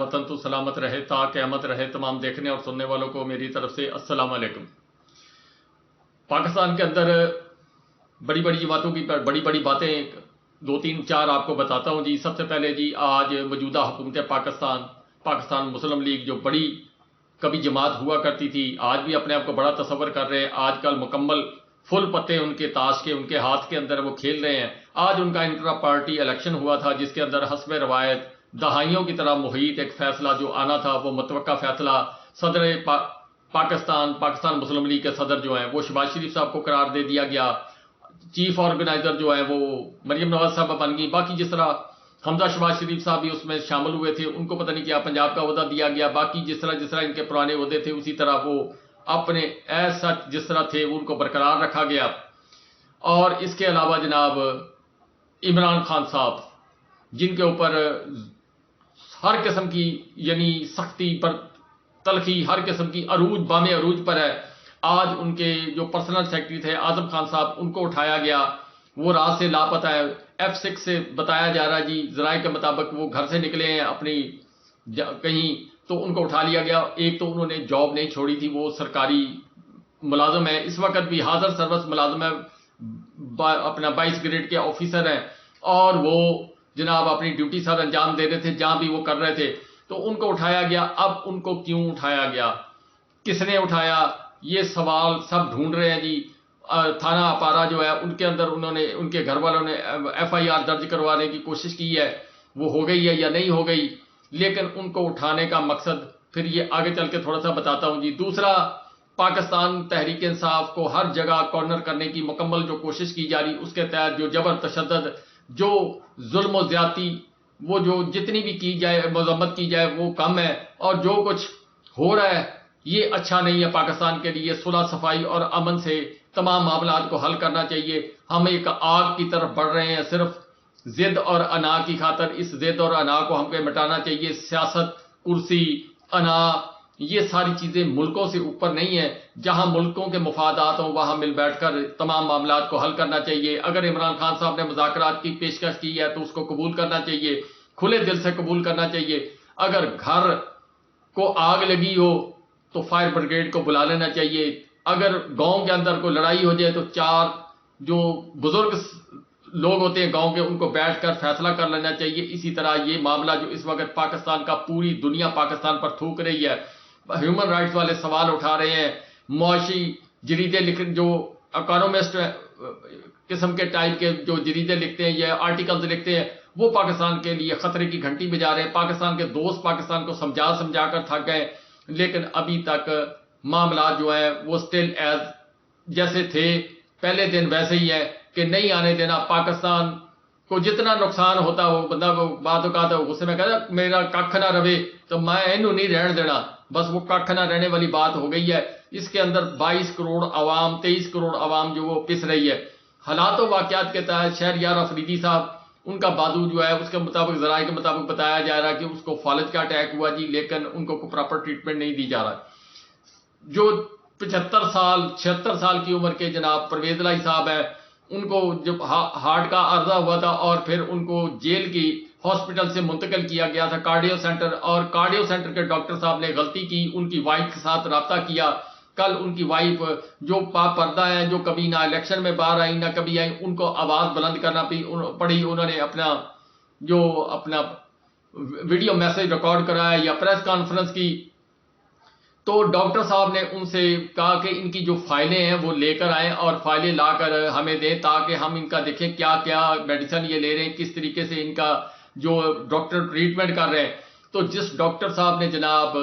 وطن تو سلامت رہے تا قیامت رہے. تمام دیکھنے اور سننے والوں کو میری طرف سے السلام علیکم. پاکستان کے اندر بڑی بڑی جماعتوں کی بڑی بڑی باتیں 2 3 4 آپ کو بتاتا ہوں جی. سب سے پہلے جی آج موجودہ حکومت پاکستان مسلم لیگ جو بڑی کبھی جماعت ہوا کرتی تھی، آج بھی اپنے آپ کو بڑا تصور کر رہے ہیں. آج کل مکمل فل پتے ان کے تاش کے ان کے ہاتھ کے اندر وہ کھیل رہے ہیں. آج ان کا انٹرا پارٹی الیکشن ہوا تھا جس کے اندر حسب روایت دہائیوں کی طرح محیط ایک فیصلہ جو آنا تھا وہ متوقع فیصلہ صدر پاکستان مسلم لیگ کے صدر جو ہیں وہ شہباز شریف صاحب کو قرار دے دیا گیا. چیف آرگنائزر جو ہے وہ مریم نواز صاحبہ بن گئی. باقی جس طرح حمزہ شہباز شریف صاحب بھی اس میں شامل ہوئے تھے، ان کو پتہ نہیں کیا پنجاب کا عہدہ دیا گیا. باقی جس طرح ان کے پرانے عہدے تھے اسی طرح وہ اپنے ایسا جس طرح تھے ان کو برقرار رکھا گیا. اور اس کے علاوہ جناب عمران خان صاحب جن کے اوپر ہر قسم کی یعنی سختی پر تلخی ہر قسم کی عروج بام عروج پر ہے. آج ان کے جو پرسنل سیکرٹری تھے اعظم خان صاحب ان کو اٹھایا گیا، وہ رات سے لاپتہ ہے. F6 سے بتایا جا رہا ہے جی ذرائع کے مطابق وہ گھر سے نکلے ہیں اپنی کہیں تو ان کو اٹھا لیا گیا. ایک تو انہوں نے جاب نہیں چھوڑی تھی، وہ سرکاری ملازم ہے، اس وقت بھی حاضر سروس ملازم ہے، اپنا 22 گریڈ کے آفیسر ہیں اور وہ جناب اپنی ڈیوٹی سر انجام دے رہے تھے جہاں بھی وہ کر رہے تھے. تو ان کو اٹھایا گیا. اب ان کو کیوں اٹھایا گیا، کس نے اٹھایا، یہ سوال سب ڈھونڈ رہے ہیں جی. تھانہ اپارا جو ہے ان کے اندر انہوں نے ان کے گھر والوں نے FIR درج کروانے کی کوشش کی ہے، وہ ہو گئی ہے یا نہیں ہو گئی، لیکن ان کو اٹھانے کا مقصد پھر یہ آگے چل کے تھوڑا سا بتاتا ہوں جی. دوسرا، پاکستان تحریک انصاف کو ہر جگہ کارنر کرنے کی مکمل جو کوشش کی جا رہی، اس کے تحت جو جبر تشدد، جو ظلم و زیادتی، وہ جو جتنی بھی کی جائے مذمت کی جائے وہ کم ہے. اور جو کچھ ہو رہا ہے یہ اچھا نہیں ہے پاکستان کے لیے. صلح صفائی اور امن سے تمام معاملات کو حل کرنا چاہیے. ہم ایک آگ کی طرف بڑھ رہے ہیں صرف ضد اور انا کی خاطر. اس ضد اور انا کو ہم کو مٹانا چاہیے. سیاست، کرسی، انا، یہ ساری چیزیں ملکوں سے اوپر نہیں ہیں. جہاں ملکوں کے مفادات ہوں وہاں مل بیٹھ کر تمام معاملات کو حل کرنا چاہیے. اگر عمران خان صاحب نے مذاکرات کی پیشکش کی ہے تو اس کو قبول کرنا چاہیے، کھلے دل سے قبول کرنا چاہیے. اگر گھر کو آگ لگی ہو تو فائر بریگیڈ کو بلا لینا چاہیے. اگر گاؤں کے اندر کوئی لڑائی ہو جائے تو 4 جو بزرگ لوگ ہوتے ہیں گاؤں کے ان کو بیٹھ کر فیصلہ کر لینا چاہیے. اسی طرح یہ معاملہ جو اس وقت پاکستان کا پوری دنیا پاکستان پر تھوک رہی ہے، ہیومن رائٹس والے سوال اٹھا رہے ہیں، معاشی جریدے جو اکانومسٹ قسم کے ٹائپ کے جو جریدے لکھتے ہیں یا آرٹیکلز لکھتے ہیں وہ پاکستان کے لیے خطرے کی گھنٹی بجا رہے ہیں. پاکستان کے دوست پاکستان کو سمجھا کر تھک گئے، لیکن ابھی تک معاملات جو ہیں وہ سٹل ایز جیسے تھے پہلے دن ویسے ہی ہے کہ نہیں آنے دینا. پاکستان کو جتنا نقصان ہوتا وہ بندہ کو بعد اوقات غصے میں کہتا میرا ککھ نہ رہے تو میں انہوں نہیں رہن دینا، بس وہ ککھ نہ رہنے والی بات ہو گئی ہے. اس کے اندر 22 کروڑ عوام 23 کروڑ عوام جو وہ پس رہی ہے. حالات و واقعات کے تحت شہریار افریدی صاحب ان کا بازو جو ہے اس کے مطابق ذرائع کے مطابق بتایا جا رہا ہے کہ اس کو فالج کا اٹیک ہوا جی، لیکن ان کو کوئی پراپر ٹریٹمنٹ نہیں دی جا رہا. جو 76 سال کی عمر کے جناب پرویز الہی صاحب ہیں ان کو جب ہارٹ کا عرضہ ہوا تھا اور پھر ان کو جیل کی ہاسپٹل سے منتقل کیا گیا تھا کارڈیو سینٹر، اور کارڈیو سینٹر کے ڈاکٹر صاحب نے غلطی کی، ان کی وائف کے ساتھ رابطہ کیا. کل ان کی وائف جو پردہ ہیں جو کبھی نہ الیکشن میں باہر آئی نہ کبھی آئی، ان کو آواز بلند کرنا پڑی. انہوں نے اپنا ویڈیو میسج ریکارڈ کرایا یا پریس کانفرنس کی تو ڈاکٹر صاحب نے ان سے کہا کہ ان کی جو فائلیں ہیں وہ لے کر آئیں اور فائلیں لا کر ہمیں دیں تاکہ ہم ان کا دیکھیں کیا کیا میڈیسن یہ لے رہے ہیں، کس طریقے سے ان کا جو ڈاکٹر ٹریٹمنٹ کر رہے ہیں. تو جس ڈاکٹر صاحب نے جناب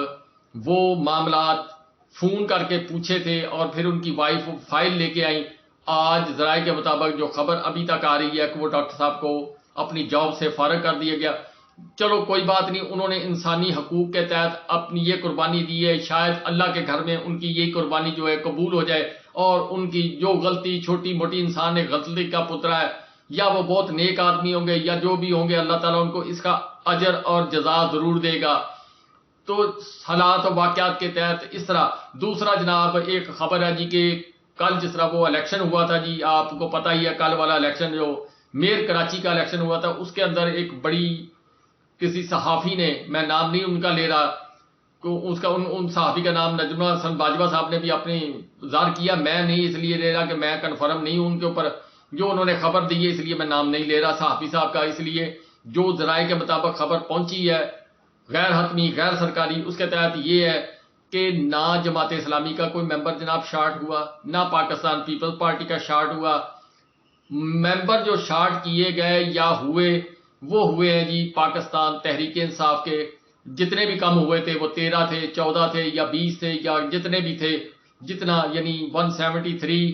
وہ معاملات فون کر کے پوچھے تھے اور پھر ان کی وائف فائل لے کے آئیں، آج ذرائع کے مطابق جو خبر ابھی تک آ رہی ہے کہ وہ ڈاکٹر صاحب کو اپنی جاب سے فارغ کر دیا گیا. چلو کوئی بات نہیں، انہوں نے انسانی حقوق کے تحت اپنی یہ قربانی دی ہے، شاید اللہ کے گھر میں ان کی یہ قربانی جو ہے قبول ہو جائے اور ان کی جو غلطی چھوٹی موٹی انسان نے غلطی کا پترا ہے یا وہ بہت نیک آدمی ہوں گے یا جو بھی ہوں گے اللہ تعالیٰ ان کو اس کا اجر اور جزا ضرور دے گا. تو حالات و واقعات کے تحت اس طرح. دوسرا جناب ایک خبر ہے جی کہ کل جس طرح وہ الیکشن ہوا تھا جی، آپ کو پتہ ہی ہے کل والا الیکشن جو میئر کراچی کا الیکشن ہوا تھا اس کے اندر ایک بڑی کسی صحافی نے، میں نام نہیں ان کا لے رہا، ان صحافی کا نام نجم الحسن باجوہ صاحب نے بھی اپنی ظاہر کیا، میں نہیں اس لیے لے رہا کہ میں کنفرم نہیں ہوں ان کے اوپر، جو انہوں نے خبر دی ہے اس لیے میں نام نہیں لے رہا صحافی صاحب کا، اس لیے جو ذرائع کے مطابق خبر پہنچی ہے غیر حتمی غیر سرکاری، اس کے تحت یہ ہے کہ نہ جماعت اسلامی کا کوئی ممبر جناب شارٹ ہوا، نہ پاکستان پیپلز پارٹی کا شارٹ ہوا، ممبر جو شارٹ کیے گئے یا ہوئے وہ ہوئے ہیں جی پاکستان تحریک انصاف کے، جتنے بھی کم ہوئے تھے وہ 13 تھے، 14 تھے یا 20 تھے یا جتنے بھی تھے، جتنا یعنی 173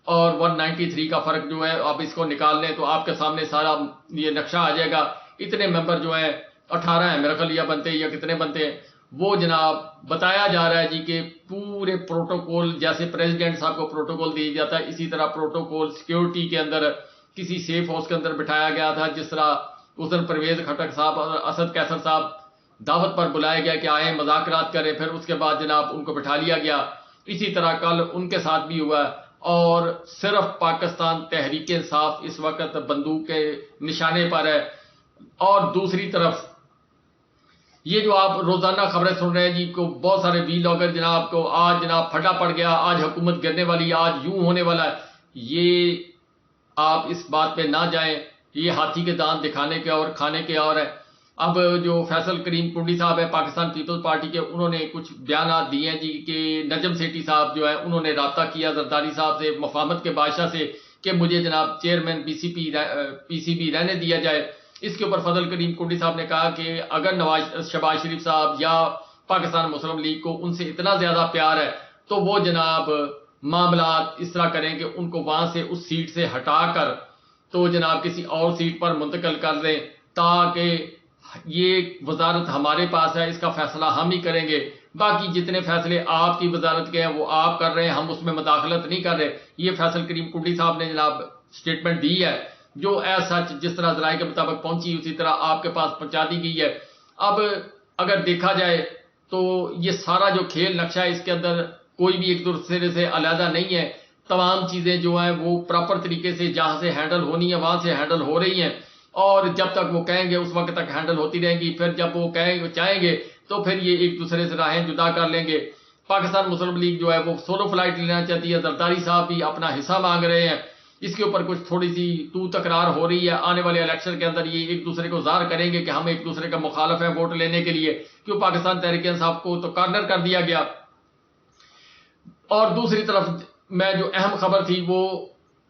اور 193 کا فرق جو ہے آپ اس کو نکال لیں تو آپ کے سامنے سارا یہ نقشہ آ جائے گا، اتنے ممبر جو ہیں 18 ہیں میرے خیال یا بنتے یا کتنے بنتے ہیں، وہ جناب بتایا جا رہا ہے جی کہ پورے پروٹوکول جیسے پریزیڈنٹ صاحب کو پروٹوکول دیا جاتا ہے اسی طرح پروٹوکول سیکیورٹی کے اندر کسی سیف ہاؤس کے اندر بٹھایا گیا تھا، جس طرح اس دن پرویز خٹک صاحب اور اسد کیسر صاحب دعوت پر بلائے گیا کہ آئیں مذاکرات کریں، پھر اس کے بعد جناب ان کو بٹھا لیا گیا، اسی طرح کل ان کے ساتھ بھی ہوا ہے، اور صرف پاکستان تحریک انصاف اس وقت بندوق کے نشانے پر ہے۔ اور دوسری طرف یہ جو آپ روزانہ خبریں سن رہے ہیں جی کو بہت سارے وی لاگر جناب کو آج جناب پھٹا پڑ گیا، آج حکومت گرنے والی، آج یوں ہونے والا ہے، یہ آپ اس بات پہ نہ جائیں، یہ ہاتھی کے دانت دکھانے کے اور کھانے کے اور ہے۔ اب جو فیصل کریم کنڈی صاحب ہیں پاکستان پیپلز پارٹی کے، انہوں نے کچھ بیانات دیے ہیں جی کہ نجم سیٹھی صاحب جو ہے انہوں نے رابطہ کیا زرداری صاحب سے مفاہمت کے بادشاہ سے کہ مجھے جناب چیئرمین پی سی بی رہنے دیا جائے۔ اس کے اوپر فضل کریم کنڈی صاحب نے کہا کہ اگر شہباز شریف صاحب یا پاکستان مسلم لیگ کو ان سے اتنا زیادہ پیار ہے تو وہ جناب معاملات اس طرح کریں کہ ان کو وہاں سے اس سیٹ سے ہٹا کر تو جناب کسی اور سیٹ پر منتقل کر دیں، تاکہ یہ وزارت ہمارے پاس ہے، اس کا فیصلہ ہم ہی کریں گے، باقی جتنے فیصلے آپ کی وزارت کے ہیں وہ آپ کر رہے ہیں، ہم اس میں مداخلت نہیں کر رہے۔ یہ فیصل کریم کنڈی صاحب نے جناب سٹیٹمنٹ دی ہے، جو ایز سچ جس طرح ذرائع کے مطابق پہنچی اسی طرح آپ کے پاس پہنچا دی گئی ہے۔ اب اگر دیکھا جائے تو یہ سارا جو کھیل نقشہ ہے اس کے اندر کوئی بھی ایک دوسرے سے علیحدہ نہیں ہے، تمام چیزیں جو ہیں وہ پراپر طریقے سے جہاں سے ہینڈل ہونی ہے وہاں سے ہینڈل ہو رہی ہیں، اور جب تک وہ کہیں گے اس وقت تک ہینڈل ہوتی رہیں گی، پھر جب وہ چاہیں گے تو پھر یہ ایک دوسرے سے راہیں جدا کر لیں گے۔ پاکستان مسلم لیگ جو ہے وہ سولو فلائٹ لینا چاہتی ہے، زرداری صاحب بھی اپنا حصہ مانگ رہے ہیں، اس کے اوپر کچھ تھوڑی سی تو تکرار ہو رہی ہے، آنے والے الیکشن کے اندر یہ ایک دوسرے کو ظاہر کریں گے کہ ہم ایک دوسرے کا مخالف ہیں ووٹ لینے کے لیے، کیوں پاکستان تحریک انصاف کو تو کارنر کر دیا گیا۔ اور دوسری طرف میں جو اہم خبر تھی وہ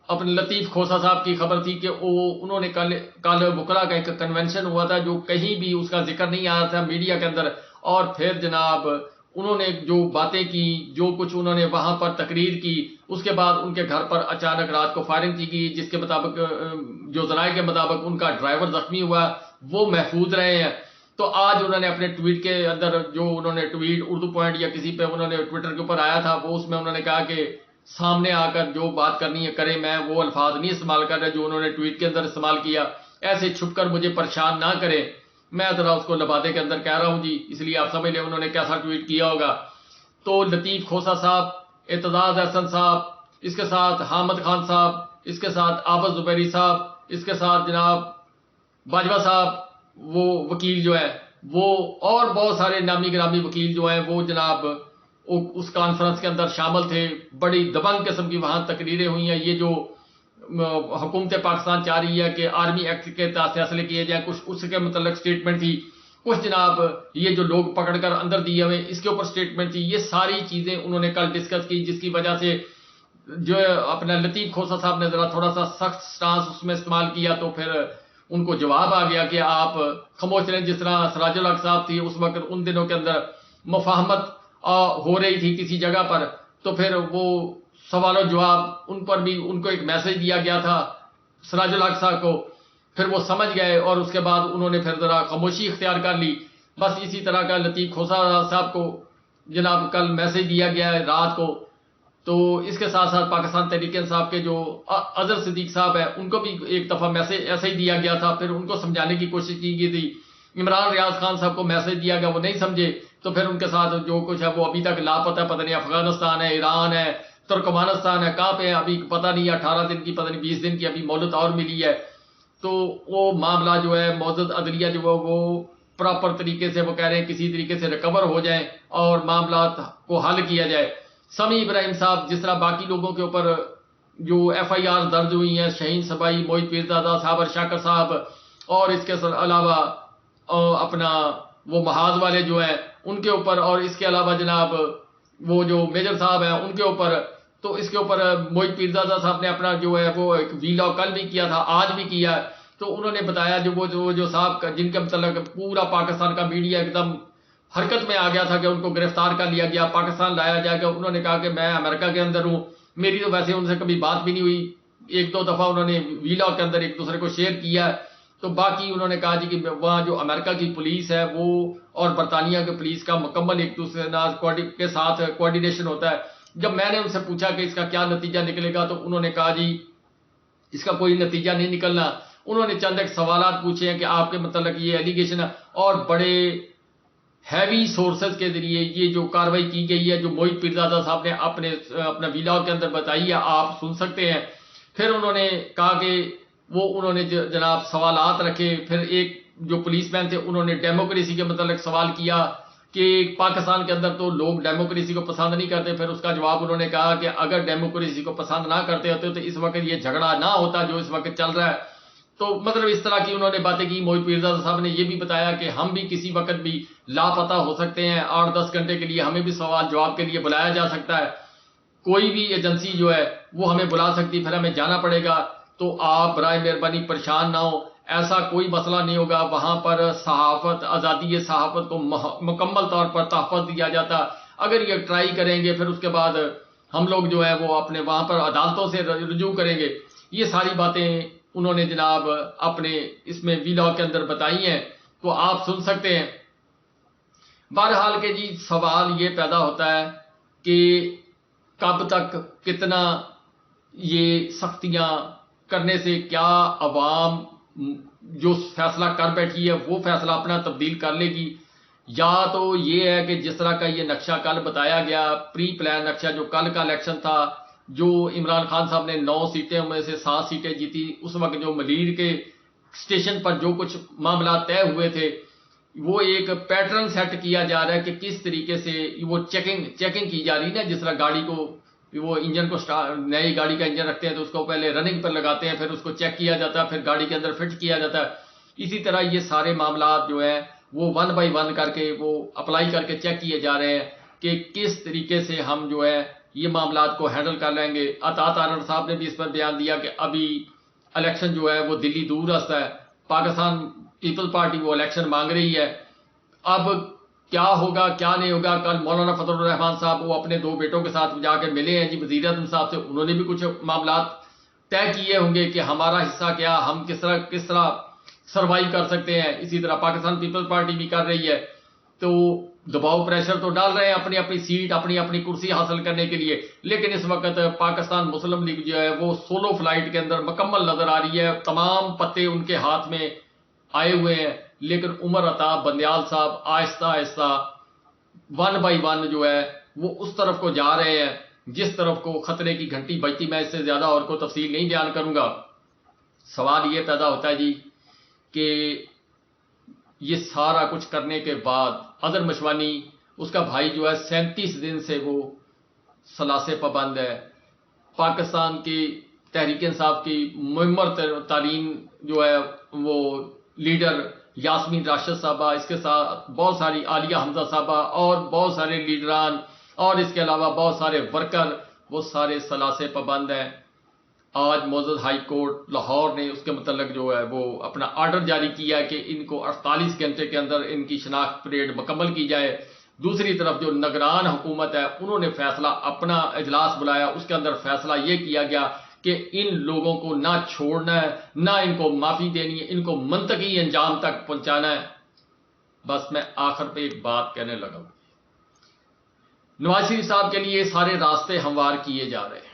اپنے لطیف کھوسا صاحب کی خبر تھی کہ انہوں نے کل وکلا کا ایک کنونشن ہوا تھا جو کہیں بھی اس کا ذکر نہیں آ رہا تھا میڈیا کے اندر، اور پھر جناب انہوں نے جو باتیں کی، جو کچھ انہوں نے وہاں پر تقریر کی، اس کے بعد ان کے گھر پر اچانک رات کو فائرنگ کی گئی، جس کے مطابق جو ذرائع کے مطابق ان کا ڈرائیور زخمی ہوا، وہ محفوظ رہے ہیں۔ تو آج انہوں نے اپنے ٹویٹ کے اندر جو انہوں نے ٹویٹ اردو پوائنٹ یا کسی پہ انہوں نے ٹویٹر کے اوپر آیا تھا، وہ اس میں انہوں نے کہا کہ سامنے آ کر جو بات کرنی ہے کریں، میں وہ الفاظ نہیں استعمال کر رہا جو انہوں نے ٹویٹ کے اندر استعمال کیا، ایسے چھپ کر مجھے پریشان نہ کریں، میں ذرا اس کو لبادے کے اندر کہہ رہا ہوں جی، اس لیے آپ سمجھ لیں انہوں نے کیسا ٹویٹ کیا ہوگا۔ تو لطیف کھوسا صاحب، اعتزاز احسن صاحب، اس کے ساتھ حامد خان صاحب، اس کے ساتھ عابد زبیری صاحب، اس کے ساتھ جناب باجوہ صاحب وہ وکیل جو ہے وہ، اور بہت سارے نامی گرامی وکیل جو ہیں وہ جناب اس کانفرنس کے اندر شامل تھے، بڑی دبنگ قسم کی وہاں تقریریں ہوئی ہیں۔ یہ جو حکومت پاکستان چاہ رہی ہے کہ آرمی ایکٹ کے تحت فیصلے کیے جائیں، کچھ اس کے متعلق سٹیٹمنٹ تھی، کچھ جناب یہ جو لوگ پکڑ کر اندر دیے ہوئے اس کے اوپر سٹیٹمنٹ تھی، یہ ساری چیزیں انہوں نے کل ڈسکس کی، جس کی وجہ سے جو اپنا لطیف کھوسا صاحب نے ذرا تھوڑا سا سخت سٹانس اس میں استعمال کیا، تو پھر ان کو جواب آ گیا کہ آپ خاموش رہیں، جس طرح سراج الحق صاحب تھی اس وقت ان دنوں کے اندر مفاہمت ہو رہی تھی کسی جگہ پر، تو پھر وہ سوال و جواب ان پر بھی ان کو ایک میسج دیا گیا تھا سراج الحق صاحب کو، پھر وہ سمجھ گئے اور اس کے بعد انہوں نے پھر ذرا خاموشی اختیار کر لی۔ بس اسی طرح کا لطیف کھوسا صاحب کو جناب کل میسج دیا گیا ہے رات کو۔ تو اس کے ساتھ ساتھ پاکستان تحریک انصاف کے جو اظہر صدیق صاحب ہیں ان کو بھی ایک دفعہ میسج ایسے ہی دیا گیا تھا، پھر ان کو سمجھانے کی کوشش کی گئی تھی۔ عمران ریاض خان صاحب کو میسج دیا گیا، وہ نہیں سمجھے، تو پھر ان کے ساتھ جو کچھ ہے وہ ابھی تک لاپتہ ہے، پتہ نہیں افغانستان ہے، ایران ہے، ترکمانستان ہے، کہاں پہ ہے ابھی پتہ نہیں، 18 دن کی پتہ نہیں 20 دن کی ابھی مہلت اور ملی ہے۔ تو وہ معاملہ جو ہے معزز عدلیہ جو ہے وہ پراپر طریقے سے وہ کہہ رہے ہیں کسی طریقے سے ریکور ہو جائیں اور معاملات کو حل کیا جائے. سمیع ابراہیم صاحب جس طرح باقی لوگوں کے اوپر جو ایف آئی آر درج ہوئی ہیں، شہین سبائی، موہت پیرزادہ، صابر شاکر صاحب، اور اس کے علاوہ اپنا وہ محاذ والے جو ہیں ان کے اوپر، اور اس کے علاوہ جناب وہ جو میجر صاحب ہیں ان کے اوپر، تو اس کے اوپر موہت پیرزادہ صاحب نے اپنا جو ہے وہ ایک ویلاگ کل بھی کیا تھا، آج بھی کیا ہے. تو انہوں نے بتایا جو صاحب جن کے متعلق پورا پاکستان کا میڈیا ایک دم حرکت میں آ گیا تھا کہ ان کو گرفتار کر لیا گیا، پاکستان لایا جائے گا. انہوں نے کہا کہ میں امریکہ کے اندر ہوں، میری تو ویسے ان سے کبھی بات بھی نہیں ہوئی، ایک دو دفعہ انہوں نے ویلاگ کے اندر ایک دوسرے کو شیئر کیا ہے. تو باقی انہوں نے کہا جی کہ وہاں جو امریکہ کی پولیس ہے وہ اور برطانیہ کی پولیس کا مکمل ایک دوسرے کے ساتھ کوارڈینیشن ہوتا ہے. جب میں نے ان سے پوچھا کہ اس کا کیا نتیجہ نکلے گا تو انہوں نے کہا جی اس کا کوئی نتیجہ نہیں نکلنا. انہوں نے چند ایک سوالات پوچھے ہیں کہ آپ کے متعلق یہ ایلیگیشن ہے، اور بڑے ہیوی سورسز کے ذریعے یہ جو کاروائی کی گئی ہے جو موہت پیرزادہ صاحب نے اپنا ویلاگ کے اندر بتائی ہے، آپ سن سکتے ہیں. پھر انہوں نے کہا کہ انہوں نے جناب سوالات رکھے. پھر ایک جو پولیس مین تھے انہوں نے ڈیموکریسی کے متعلق سوال کیا کہ پاکستان کے اندر تو لوگ ڈیموکریسی کو پسند نہیں کرتے. پھر اس کا جواب انہوں نے کہا کہ اگر ڈیموکریسی کو پسند نہ کرتے ہوتے تو اس وقت یہ جھگڑا نہ ہوتا جو اس وقت چل رہا ہے. تو مطلب اس طرح کی انہوں نے باتیں کی. موہت پیرزادہ صاحب نے یہ بھی بتایا کہ ہم بھی کسی وقت بھی لاپتہ ہو سکتے ہیں، 8-10 گھنٹے کے لیے ہمیں بھی سوال جواب کے لیے بلایا جا سکتا ہے، کوئی بھی ایجنسی جو ہے وہ ہمیں بلا سکتی، پھر ہمیں جانا پڑے گا. تو آپ برائے مہربانی پریشان نہ ہو، ایسا کوئی مسئلہ نہیں ہوگا. وہاں پر صحافت، آزادی صحافت کو مکمل طور پر تحفظ دیا جاتا. اگر یہ ٹرائی کریں گے پھر اس کے بعد ہم لوگ جو ہے وہ اپنے وہاں پر عدالتوں سے رجوع کریں گے. یہ ساری باتیں انہوں نے جناب اپنے اس میں ویلاگ کے اندر بتائی ہیں، تو آپ سن سکتے ہیں. بہرحال کے جی سوال یہ پیدا ہوتا ہے کہ کب تک، کتنا یہ سختیاں کرنے سے کیا عوام جو فیصلہ کر بیٹھی ہے وہ فیصلہ اپنا تبدیل کر لے گی، یا تو یہ ہے کہ جس طرح کا یہ نقشہ کل بتایا گیا، پری پلان نقشہ جو کل کا الیکشن تھا، جو عمران خان صاحب نے 9 سیٹیں میں سے 7 سیٹیں جیتی، اس وقت جو ملیر کے اسٹیشن پر جو کچھ معاملات طے ہوئے تھے وہ ایک پیٹرن سیٹ کیا جا رہا ہے کہ کس طریقے سے وہ چیکنگ کی جا رہی ہے نا. جس طرح گاڑی کو وہ انجن کو نئی گاڑی کا انجن رکھتے ہیں تو اس کو پہلے رننگ پر لگاتے ہیں، پھر اس کو چیک کیا جاتا ہے، پھر گاڑی کے اندر فٹ کیا جاتا ہے. اسی طرح یہ سارے معاملات جو ہیں وہ 1 بائی 1 کر کے وہ اپلائی کر کے چیک کیے جا رہے ہیں کہ کس طریقے سے ہم جو ہے یہ معاملات کو ہینڈل کر لیں گے. عطا تارڑ صاحب نے بھی اس پر بیان دیا کہ ابھی الیکشن جو ہے وہ دلی دور راستہ ہے، پاکستان پیپل پارٹی وہ الیکشن مانگ رہی ہے. اب کیا ہوگا کیا نہیں ہوگا. کل مولانا فضل الرحمان صاحب وہ اپنے 2 بیٹوں کے ساتھ جا کے ملے ہیں جی وزیر اعظم صاحب سے، انہوں نے بھی کچھ معاملات طے کیے ہوں گے کہ ہمارا حصہ کیا، ہم کس طرح سروائیو کر سکتے ہیں. اسی طرح پاکستان پیپل پارٹی بھی کر رہی ہے. تو دباؤ پریشر تو ڈال رہے ہیں اپنی اپنی سیٹ، اپنی کرسی حاصل کرنے کے لیے، لیکن اس وقت پاکستان مسلم لیگ جو ہے وہ سولو فلائٹ کے اندر مکمل نظر آ رہی ہے. تمام پتے ان کے ہاتھ میں آئے ہوئے ہیں، لیکن عمر عطا بندیال صاحب آہستہ آہستہ 1 بائی 1 جو ہے وہ اس طرف کو جا رہے ہیں جس طرف کو خطرے کی گھنٹی بجتی. میں اس سے زیادہ اور کو تفصیل نہیں بیان کروں گا. سوال یہ پیدا ہوتا ہے جی کہ یہ سارا کچھ کرنے کے بعد اظہر مشوانی اس کا بھائی جو ہے 37 دن سے وہ ثلاثے پابند ہے. پاکستان کی تحریک انصاف کی معمر ترین جو ہے وہ لیڈر یاسمین راشد صاحبہ، اس کے ساتھ بہت ساری عالیہ حمزہ صاحبہ اور بہت سارے لیڈران اور اس کے علاوہ بہت سارے ورکر، وہ سارے ثلاثے پابند ہیں. آج معزز ہائی کورٹ لاہور نے اس کے متعلق جو ہے وہ اپنا آرڈر جاری کیا کہ ان کو 48 گھنٹے کے اندر ان کی شناخت پریڈ مکمل کی جائے. دوسری طرف جو نگران حکومت ہے انہوں نے فیصلہ اپنا اجلاس بلایا، اس کے اندر فیصلہ یہ کیا گیا کہ ان لوگوں کو نہ چھوڑنا ہے، نہ ان کو معافی دینی ہے، ان کو منطقی انجام تک پہنچانا ہے. بس میں آخر پہ ایک بات کہنے لگا ہوں، نواز شریف صاحب کے لیے سارے راستے ہموار کیے جا رہے ہیں.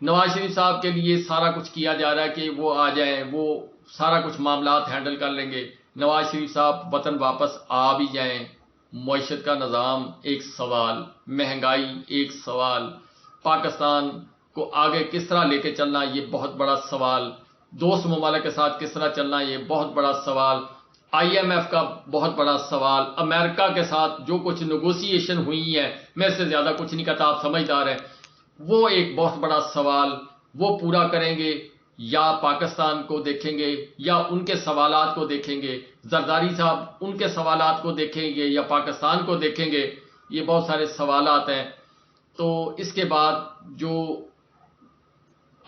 نواز شریف صاحب کے لیے سارا کچھ کیا جا رہا ہے کہ وہ آ جائیں، وہ سارا کچھ معاملات ہینڈل کر لیں گے. نواز شریف صاحب وطن واپس آ بھی جائیں، معیشت کا نظام ایک سوال، مہنگائی ایک سوال، پاکستان کو آگے کس طرح لے کے چلنا یہ بہت بڑا سوال، دوست ممالک کے ساتھ کس طرح چلنا یہ بہت بڑا سوال. IMF کا بہت بڑا سوال، امریکہ کے ساتھ جو کچھ نیگوسیشن ہوئی ہے، میں اس سے زیادہ کچھ نہیں کہتا، آپ سمجھدار ہیں، وہ ایک بہت بڑا سوال وہ پورا کریں گے یا پاکستان کو دیکھیں گے یا ان کے سوالات کو دیکھیں گے؟ زرداری صاحب ان کے سوالات کو دیکھیں گے یا پاکستان کو دیکھیں گے؟ یہ بہت سارے سوالات ہیں۔ تو اس کے بعد جو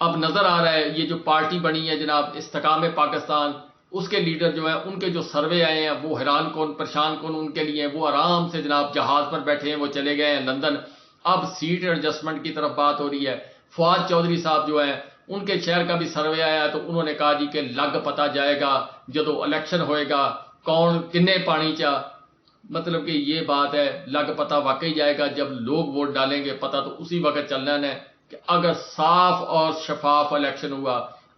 اب نظر آ رہا ہے، یہ جو پارٹی بنی ہے جناب استحکام پاکستان، اس کے لیڈر جو ہیں ان کے جو سروے آئے ہیں وہ حیران کن پریشان کن ان کے لیے، وہ آرام سے جناب جہاز پر بیٹھے ہیں، وہ چلے گئے ہیں لندن۔ اب سیٹ ایڈجسٹمنٹ کی طرف بات ہو رہی ہے۔ فواد چودھری صاحب جو ہیں ان کے شہر کا بھی سروے آیا تو انہوں نے کہا جی کہ لگ پتا جائے گا جدو الیکشن ہوئے گا کون کنے پانی چا، مطلب کہ یہ بات ہے لگ پتا واقعی جائے گا جب لوگ ووٹ ڈالیں گے، پتا تو اسی وقت چلنا ہے کہ اگر صاف اور شفاف الیکشن ہوا،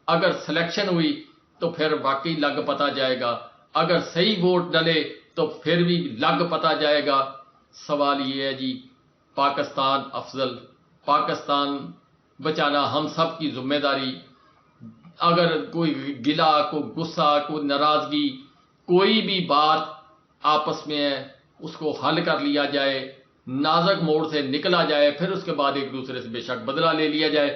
اگر سلیکشن ہوئی تو پھر واقعی لگ پتا جائے گا، اگر صحیح ووٹ ڈلے تو پھر بھی لگ پتا جائے گا۔ سوال یہ ہے جی پاکستان افضل، پاکستان بچانا ہم سب کی ذمہ داری۔ اگر کوئی گلا، کوئی غصہ، کوئی ناراضگی، کوئی بھی بات آپس میں ہے اس کو حل کر لیا جائے، نازک موڑ سے نکلا جائے، پھر اس کے بعد ایک دوسرے سے بے شک بدلہ لے لیا جائے۔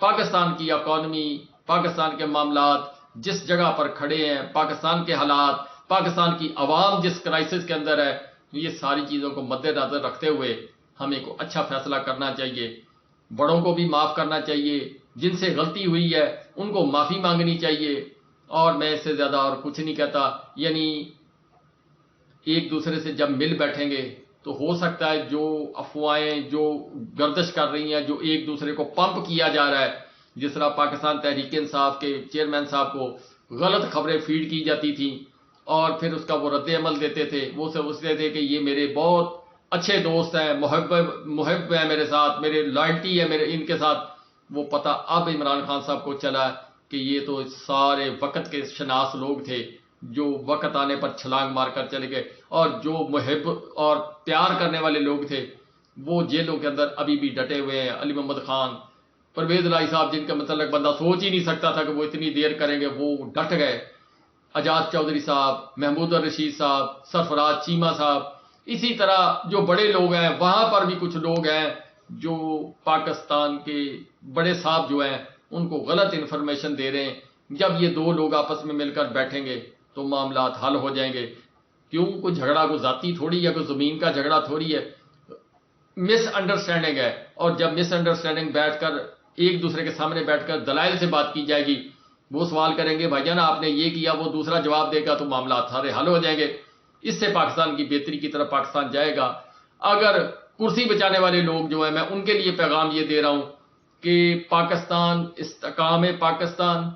پاکستان کی اکانومی، پاکستان کے معاملات جس جگہ پر کھڑے ہیں، پاکستان کے حالات، پاکستان کی عوام جس کرائسس کے اندر ہے، یہ ساری چیزوں کو مد نظر رکھتے ہوئے ہمیں کو اچھا فیصلہ کرنا چاہیے۔ بڑوں کو بھی معاف کرنا چاہیے، جن سے غلطی ہوئی ہے ان کو معافی مانگنی چاہیے، اور میں اس سے زیادہ اور کچھ نہیں کہتا۔ یعنی ایک دوسرے سے جب مل بیٹھیں گے تو ہو سکتا ہے جو افواہیں جو گردش کر رہی ہیں، جو ایک دوسرے کو پمپ کیا جا رہا ہے، جس طرح پاکستان تحریک انصاف کے چیئرمین صاحب کو غلط خبریں فیڈ کی جاتی تھیں اور پھر اس کا وہ رد عمل دیتے تھے، وہ سمجھتے تھے کہ یہ میرے بہت اچھے دوست ہیں، محب ہیں میرے ساتھ، میرے لائلٹی ہے میرے ان کے ساتھ، وہ پتہ اب عمران خان صاحب کو چلا کہ یہ تو سارے وقت کے شناس لوگ تھے جو وقت آنے پر چھلانگ مار کر چلے گئے، اور جو محب اور پیار کرنے والے لوگ تھے وہ جیلوں کے اندر ابھی بھی ڈٹے ہوئے ہیں۔ علی محمد خان، پرویز الہی صاحب جن کا متعلق بندہ سوچ ہی نہیں سکتا تھا کہ وہ اتنی دیر کریں گے، وہ ڈٹ گئے۔ اعجاز چودھری صاحب، محمود الرشید صاحب، سرفراز چیمہ صاحب، اسی طرح جو بڑے لوگ ہیں وہاں پر بھی کچھ لوگ ہیں جو پاکستان کے بڑے صاحب جو ہیں ان کو غلط انفارمیشن دے رہے ہیں۔ جب یہ دو لوگ آپس میں مل کر بیٹھیں گے تو معاملات حل ہو جائیں گے۔ کیوں کوئی جھگڑا کوئی ذاتی تھوڑی ہے، کوئی زمین کا جھگڑا تھوڑی ہے، مس انڈرسٹینڈنگ ہے، اور جب مس انڈرسٹینڈنگ بیٹھ کر ایک دوسرے کے سامنے بیٹھ کر دلائل سے بات کی جائے گی، وہ سوال کریں گے بھائی جان آپ نے یہ کیا، وہ دوسرا جواب دے گا، تو معاملات سارے حل ہو جائیں گے۔ اس سے پاکستان کی بہتری کی طرف پاکستان جائے گا۔ اگر کرسی بچانے والے لوگ جو ہیں میں ان کے لیے پیغام یہ دے رہا ہوں کہ پاکستان استحکام پاکستان،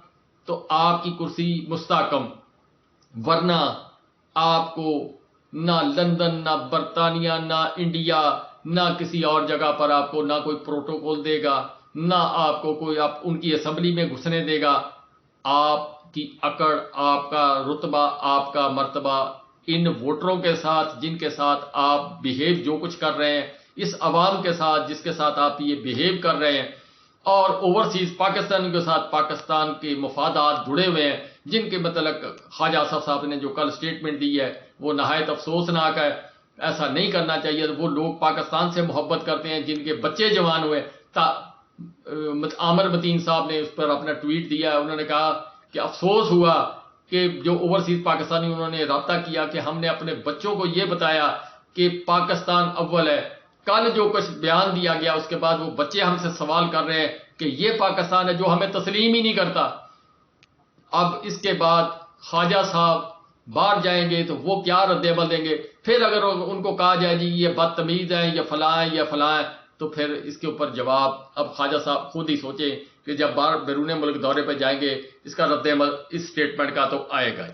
تو آپ کی کرسی مستحکم، ورنہ آپ کو نہ لندن، نہ برطانیہ، نہ انڈیا، نہ کسی اور جگہ پر آپ کو نہ کوئی پروٹوکول دے گا، نہ آپ کو کوئی آپ ان کی اسمبلی میں گھسنے دے گا۔ آپ کی اکڑ، آپ کا رتبہ، آپ کا مرتبہ ان ووٹروں کے ساتھ جن کے ساتھ آپ بیہیو جو کچھ کر رہے ہیں، اس عوام کے ساتھ جس کے ساتھ آپ یہ بیہیو کر رہے ہیں، اور اوورسیز پاکستان کے ساتھ پاکستان کے مفادات جڑے ہوئے ہیں، جن کے متعلق خواجہ آصف صاحب نے جو کل سٹیٹمنٹ دی ہے وہ نہایت افسوسناک ہے۔ ایسا نہیں کرنا چاہیے۔ وہ لوگ پاکستان سے محبت کرتے ہیں جن کے بچے جوان ہوئے۔ عامر متین صاحب نے اس پر اپنا ٹویٹ دیا ہے، انہوں نے کہا کہ افسوس ہوا کہ جو اوورسیز پاکستانی انہوں نے رابطہ کیا کہ ہم نے اپنے بچوں کو یہ بتایا کہ پاکستان اول ہے۔ کل جو کچھ بیان دیا گیا اس کے بعد وہ بچے ہم سے سوال کر رہے ہیں کہ یہ پاکستان ہے جو ہمیں تسلیم ہی نہیں کرتا۔ اب اس کے بعد خواجہ صاحب باہر جائیں گے تو وہ کیا رد عمل دیں گے؟ پھر اگر ان کو کہا جائے جی یہ بدتمیز ہیں یا فلاں ہیں یا فلاں ہیں، تو پھر اس کے اوپر جواب اب خواجہ صاحب خود ہی سوچیں کہ جب باہر بیرون ملک دورے پہ جائیں گے اس کا رد عمل اس سٹیٹمنٹ کا تو آئے گا۔